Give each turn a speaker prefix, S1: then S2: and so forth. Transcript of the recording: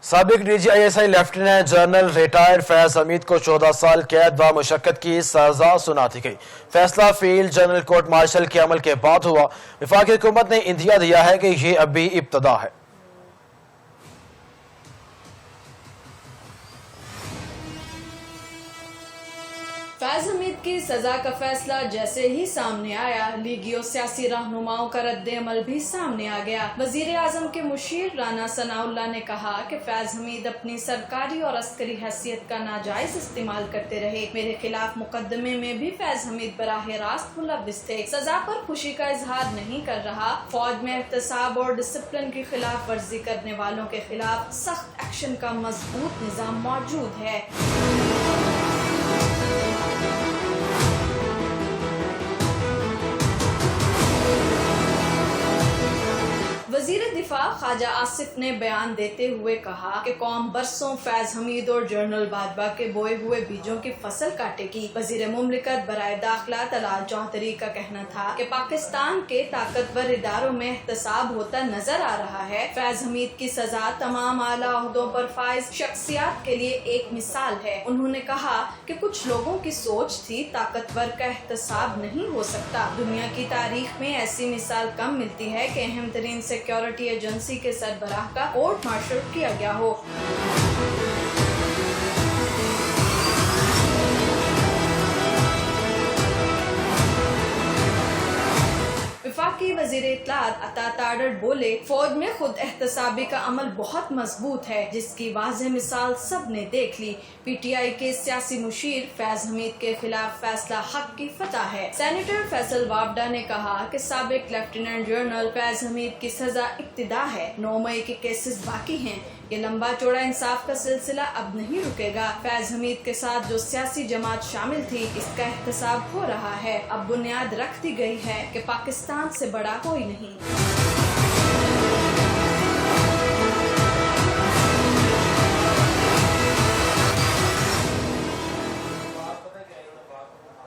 S1: سابق DGI lieutenant general retire فیض حمید کو 14 سال قید و مشقت کی سزا سنا دی گئی۔ فیصلہ field general court marshal K عمل کے بعد ہوا۔ وفاقی حکومت نے اندیا دیا ہے کہ یہ ابھی ابتدا ہے۔
S2: فیض حمید کی سزا کا فیصلہ جیسے ہی سامنے آیا، لیگی اور سیاسی رہنماؤں کا رد عمل بھی سامنے آ گیا۔ وزیر اعظم کے مشیر رانا ثناء اللہ نے کہا کہ فیض حمید اپنی سرکاری اور عسکری حیثیت کا ناجائز استعمال کرتے رہے۔ میرے خلاف مقدمے میں بھی فیض حمید براہ راست ملوث تھے۔ سزا پر خوشی کا اظہار نہیں کر رہا۔ فوج میں احتساب اور ڈسپلن کی خلاف ورزی کرنے والوں کے خلاف سخت ایکشن کا مضبوط نظام موجود ہے۔ وزیر دفاع خواجہ آصف نے بیان دیتے ہوئے کہا کہ قوم برسوں فیض حمید اور جنرل باجوہ کے بوئے ہوئے بیجوں کی فصل کاٹے گی۔ وزیر مملکت برائے داخلہ طلال چودھری کا کہنا تھا کہ پاکستان کے طاقتور اداروں میں احتساب ہوتا نظر آ رہا ہے۔ فیض حمید کی سزا تمام اعلیٰ عہدوں پر فائز شخصیات کے لیے ایک مثال ہے۔ انہوں نے کہا کہ کچھ لوگوں کی سوچ تھی طاقتور کا احتساب نہیں ہو سکتا۔ دنیا کی تاریخ میں ایسی مثال کم ملتی ہے کہ اہم ترین سیکیورٹی ایجنسی کے سربراہ کا کورٹ مارشل کیا گیا ہو۔ وفاقی وزیر اطلاعات عطا تاڈر بولے، فوج میں خود احتسابی کا عمل بہت مضبوط ہے، جس کی واضح مثال سب نے دیکھ لی۔ PTI کے سیاسی مشیر فیض حمید کے خلاف فیصلہ حق کی فتح ہے۔ سینیٹر فیصل وابڈا نے کہا کہ سابق لیفٹیننٹ جنرل فیض حمید کی سزا ابتدا ہے۔ 9 مئی کے کیسز باقی ہیں۔ یہ لمبا چوڑا انصاف کا سلسلہ اب نہیں رکے گا۔ فیض حمید کے ساتھ جو سیاسی جماعت شامل تھی، اس کا احتساب ہو رہا ہے۔ اب بنیاد رکھ دی گئی ہے کہ پاکستان سے بڑا کوئی نہیں۔